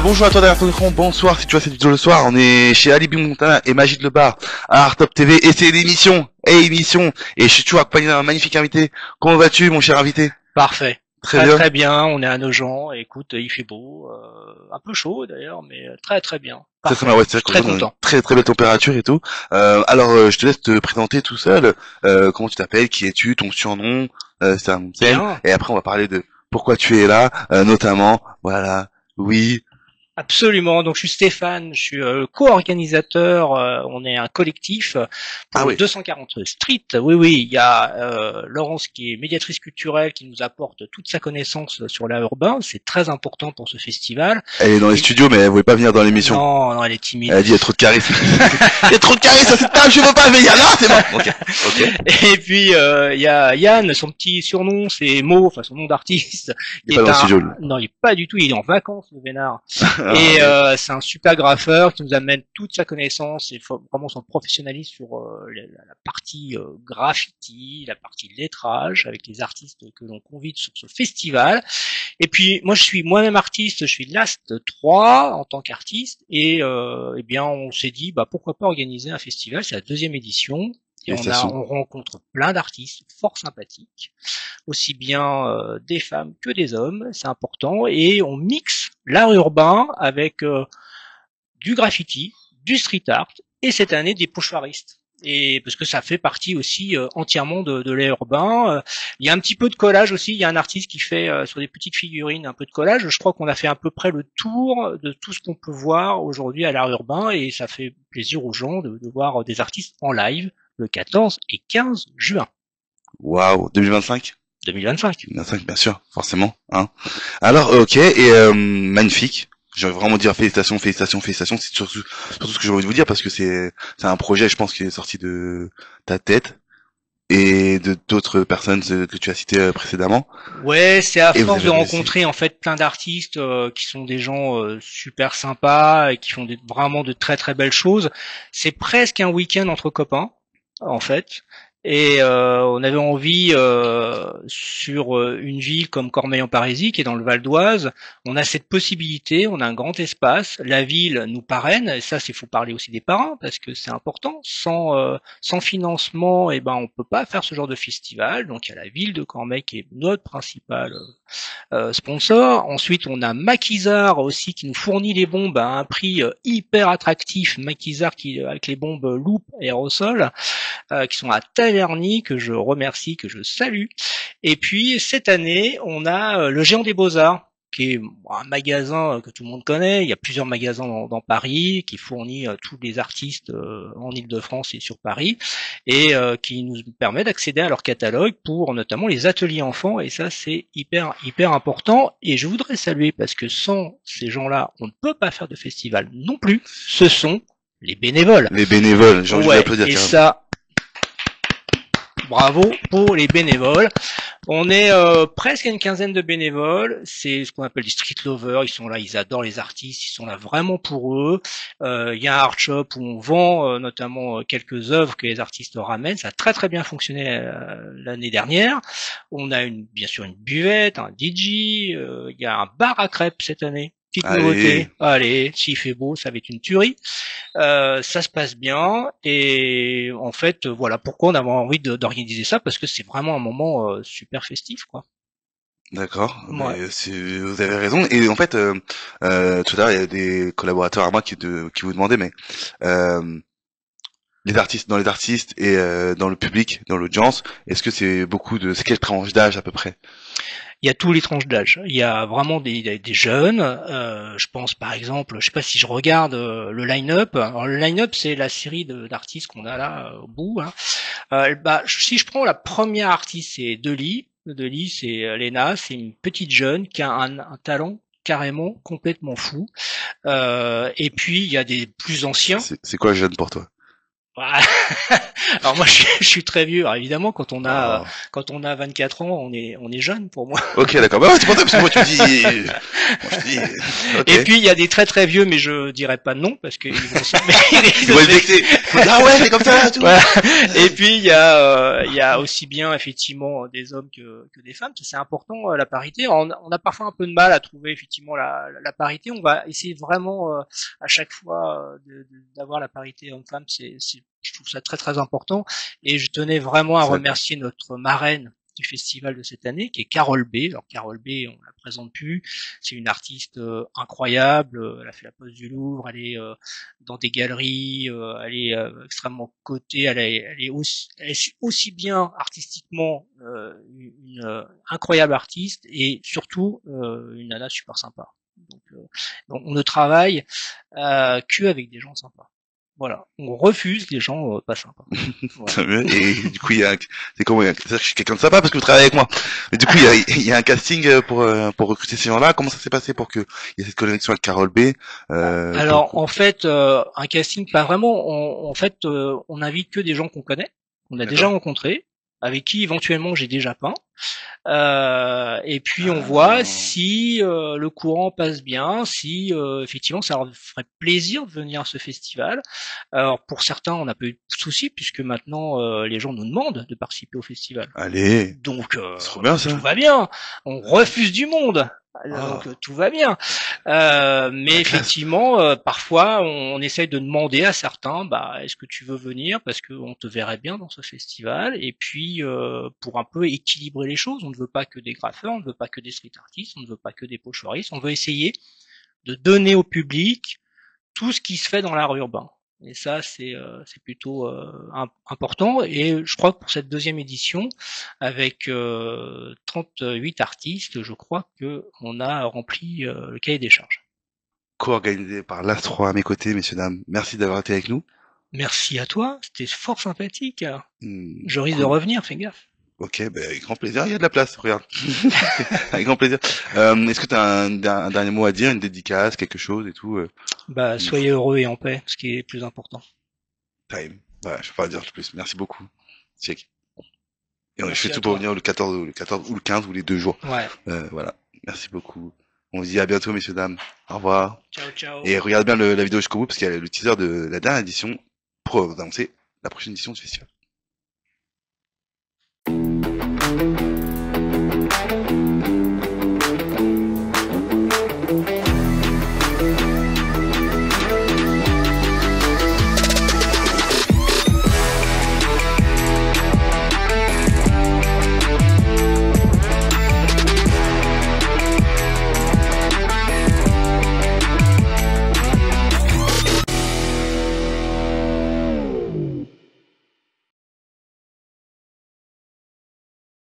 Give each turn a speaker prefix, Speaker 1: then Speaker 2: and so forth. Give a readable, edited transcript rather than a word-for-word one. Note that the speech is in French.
Speaker 1: bonjour à toi derrière ton écran, bonsoir si tu vois cette vidéo le soir, on est chez Alibi Montana et Magie de Le Bar à Art Top TV et c'est l'émission, et je suis toujours accompagné d'un magnifique invité. Comment vas-tu mon cher invité?
Speaker 2: Parfait.
Speaker 1: Très
Speaker 2: Très
Speaker 1: bien.
Speaker 2: très bien, on est à Nogent, écoute, il fait beau, un peu chaud d'ailleurs, mais très très bien.
Speaker 1: Très très
Speaker 2: Parfait.
Speaker 1: bien, ouais,
Speaker 2: Je
Speaker 1: c'est vrai
Speaker 2: suis
Speaker 1: qu'on est
Speaker 2: très
Speaker 1: dans une
Speaker 2: content.
Speaker 1: très très belle température et tout. Je te laisse te présenter tout seul. Comment tu t'appelles, qui es-tu, ton surnom, ça me scène.
Speaker 2: Bien.
Speaker 1: Et après on va parler de pourquoi tu es là, notamment, voilà, oui.
Speaker 2: Absolument. Donc je suis Stéphane, je suis co-organisateur. On est un collectif pour
Speaker 1: Ah
Speaker 2: le
Speaker 1: oui,
Speaker 2: 240 Street. Oui, oui. Il y a Laurence qui est médiatrice culturelle, qui nous apporte toute sa connaissance sur l'art urbain. C'est très important pour ce festival.
Speaker 1: elle est dans les
Speaker 2: Et
Speaker 1: studios mais elle voulait pas venir dans l'émission.
Speaker 2: non, non, elle est
Speaker 1: Elle
Speaker 2: timide.
Speaker 1: a dit il y a trop de charisme. Il y a trop de charisme à cette table, je veux pas venir là, c'est bon. Ok, ok.
Speaker 2: Et puis il y a Yann, son petit surnom c'est Mo, enfin son nom d'artiste,
Speaker 1: Il est
Speaker 2: qui
Speaker 1: pas
Speaker 2: est
Speaker 1: dans le
Speaker 2: un
Speaker 1: studio lui.
Speaker 2: non, il est pas du tout, il est en vacances le vénard.
Speaker 1: Ah,
Speaker 2: Et
Speaker 1: oui.
Speaker 2: c'est un super graffeur qui nous amène toute sa connaissance et vraiment son professionnalisme sur la partie graffiti, la partie lettrage avec les artistes que l'on convie sur ce festival. Et puis moi je suis moi-même artiste, je suis Last 3 en tant qu'artiste et eh bien on s'est dit bah pourquoi pas organiser un festival, c'est la deuxième édition. Et
Speaker 1: Félicitations.
Speaker 2: on rencontre plein d'artistes fort sympathiques, aussi bien des femmes que des hommes, c'est important, et on mixe l'art urbain avec du graffiti, du street art, et cette année des pochoiristes. Et parce que ça fait partie aussi entièrement de l'art urbain. Il y a un petit peu de collage aussi. Il y a un artiste qui fait sur des petites figurines un peu de collage. Je crois qu'on a fait à peu près le tour de tout ce qu'on peut voir aujourd'hui à l'art urbain, et ça fait plaisir aux gens de voir des artistes en live le 14 et 15 juin
Speaker 1: Waouh, 2025?
Speaker 2: 2025.
Speaker 1: 2025, bien sûr, forcément, hein. Alors, ok, et magnifique. J'ai vraiment dire félicitations, félicitations, félicitations. C'est surtout ce que j'ai envie de vous dire parce que c'est un projet, je pense, qui est sorti de ta tête et de d'autres personnes que tu as citées précédemment.
Speaker 2: Ouais, c'est à
Speaker 1: Et vous
Speaker 2: force
Speaker 1: avez
Speaker 2: de
Speaker 1: réussi.
Speaker 2: rencontrer en fait plein d'artistes qui sont des gens super sympas et qui font vraiment de très très belles choses. C'est presque un week-end entre copains en fait. Et on avait envie sur une ville comme Cormeilles-en-Parisis, qui est dans le Val d'Oise, on a cette possibilité, on a un grand espace, la ville nous parraine, et ça c'est faut parler aussi des parrains parce que c'est important. Sans financement, eh ben on peut pas faire ce genre de festival. Donc il y a la ville de Cormeilles qui est notre principal sponsor. Ensuite, on a Maquisard aussi qui nous fournit les bombes à un prix hyper attractif. Maquisard qui avec les bombes Loop aérosol qui sont à Taverny, que je remercie, que je salue. Et puis cette année, on a le Géant des Beaux-Arts, qui est un magasin que tout le monde connaît. Il y a plusieurs magasins dans Paris qui fournit tous les artistes en Île-de-France et sur Paris et qui nous permet d'accéder à leur catalogue pour notamment les ateliers enfants. Et ça, c'est hyper hyper important. Et je voudrais saluer parce que sans ces gens-là, on ne peut pas faire de festival non plus. Ce sont les bénévoles.
Speaker 1: Les bénévoles, j'ai envie de
Speaker 2: Ouais,
Speaker 1: l'applaudir
Speaker 2: et
Speaker 1: carrément.
Speaker 2: ça, bravo pour les bénévoles. On est presque à une quinzaine de bénévoles. C'est ce qu'on appelle des street lovers. Ils sont là, ils adorent les artistes. Ils sont là vraiment pour eux. Il y a un art shop où on vend notamment quelques œuvres que les artistes ramènent. Ça a très très bien fonctionné l'année dernière. On a bien sûr une buvette, un DJ. Il y a un bar à crêpes cette année. Petite
Speaker 1: Allez,
Speaker 2: nouveauté. Allez, s'il fait beau, ça va être une tuerie. Ça se passe bien et en fait voilà pourquoi on avait envie d'organiser ça parce que c'est vraiment un moment super festif quoi.
Speaker 1: d'accord,
Speaker 2: Ouais.
Speaker 1: mais vous avez raison. Et en fait, tout à l'heure, il y a des collaborateurs à moi qui vous demandaient, mais euh, dans les artistes et dans le public, dans l'audience, est-ce que c'est quelle tranche d'âge à peu près?
Speaker 2: Il y a tous les tranches d'âge. Il y a vraiment des jeunes. Je pense par exemple, je sais pas si je regarde le line-up. Alors le line-up c'est la série d'artistes qu'on a là au bout. Hein. Bah si je prends la première artiste c'est Deli. Deli c'est Lena, c'est une petite jeune qui a un talent carrément complètement fou. Et puis il y a des plus anciens.
Speaker 1: C'est quoi jeune pour toi?
Speaker 2: Voilà. Alors moi je suis très vieux. Alors évidemment
Speaker 1: Oh.
Speaker 2: quand on a 24 ans, on est jeune pour moi.
Speaker 1: Ok, d'accord. Bah ouais, c'est pour ça, parce que moi tu me dis, moi je te dis,
Speaker 2: Et
Speaker 1: ok.
Speaker 2: puis il y a des très très vieux, mais je dirais pas de nom parce qu'ils vont se ils risquent
Speaker 1: Ils
Speaker 2: de
Speaker 1: vont
Speaker 2: se
Speaker 1: être
Speaker 2: vexer.
Speaker 1: vexés. Ils vont dire, ah ouais, c'est comme ça, tout.
Speaker 2: Voilà. Et puis il y a aussi bien effectivement des hommes que des femmes. Ça, c'est important la parité. On a parfois un peu de mal à trouver effectivement la parité. On va essayer vraiment à chaque fois d'avoir la parité homme-femme. Je trouve ça très très important. Et je tenais vraiment à
Speaker 1: Ça,
Speaker 2: remercier notre marraine du festival de cette année, qui est Carole B. Alors Carole B, on la présente plus. C'est une artiste incroyable. Elle a fait la pose du Louvre. Elle est dans des galeries. Elle est extrêmement cotée. Elle est aussi bien artistiquement une incroyable artiste et surtout une nana super sympa. Donc on ne travaille que avec des gens sympas. Voilà, on refuse les gens pas sympas. Voilà.
Speaker 1: tant mieux. Et du coup, il y a, c'est comment, c'est-à-dire que je suis quelqu'un de sympa parce que vous travaillez avec moi. Mais du coup, il y a un casting pour recruter ces gens-là. Comment ça s'est passé pour que il y ait cette connexion avec Carole B,
Speaker 2: Alors en fait, un casting pas vraiment. En fait, on invite que des gens qu'on connaît, qu'on a déjà
Speaker 1: d'accord.
Speaker 2: rencontrés, avec qui éventuellement j'ai déjà peint. Et puis on voit
Speaker 1: Ah,
Speaker 2: si le courant passe bien, si effectivement ça leur ferait plaisir de venir à ce festival. Alors pour certains, on n'a pas eu de soucis puisque maintenant les gens nous demandent de participer au festival.
Speaker 1: allez,
Speaker 2: Donc
Speaker 1: c'est trop bien
Speaker 2: tout
Speaker 1: ça.
Speaker 2: va bien. On refuse du monde. Donc
Speaker 1: Ah,
Speaker 2: tout va bien. Mais
Speaker 1: la classe.
Speaker 2: effectivement, parfois on essaye de demander à certains, bah est-ce que tu veux venir parce qu'on te verrait bien dans ce festival. Et puis pour un peu équilibrer les choses, on ne veut pas que des graffeurs, on ne veut pas que des street artistes, on ne veut pas que des pochoiristes. On veut essayer de donner au public tout ce qui se fait dans l'art urbain. Et ça, c'est plutôt important. Et je crois que pour cette deuxième édition, avec 38 artistes, je crois que on a rempli le cahier des charges.
Speaker 1: Co-organisé par l'Astro à mes côtés, messieurs, dames. Merci d'avoir été avec nous.
Speaker 2: Merci à toi, c'était fort sympathique. Je risque de
Speaker 1: Cool.
Speaker 2: revenir, fais gaffe.
Speaker 1: Ok, ben, avec grand plaisir. Il y a de la place, regarde. Avec grand plaisir. Est-ce que tu as un dernier mot à dire, une dédicace, quelque chose et tout
Speaker 2: Bah,
Speaker 1: il nous
Speaker 2: soyez
Speaker 1: faut
Speaker 2: heureux et en paix, ce qui est le plus important.
Speaker 1: time. Voilà, je peux pas dire plus. Merci beaucoup. Check. Et je fais
Speaker 2: Merci à
Speaker 1: tout pour
Speaker 2: toi.
Speaker 1: venir le 14 ou le 15 ou les 2 jours.
Speaker 2: Ouais.
Speaker 1: Voilà. Merci beaucoup. On vous dit à bientôt, messieurs, dames. Au revoir.
Speaker 2: Ciao, ciao.
Speaker 1: Et regardez bien la vidéo jusqu'au bout parce qu'il y a le teaser de la dernière édition pour vous annoncer la prochaine édition du festival.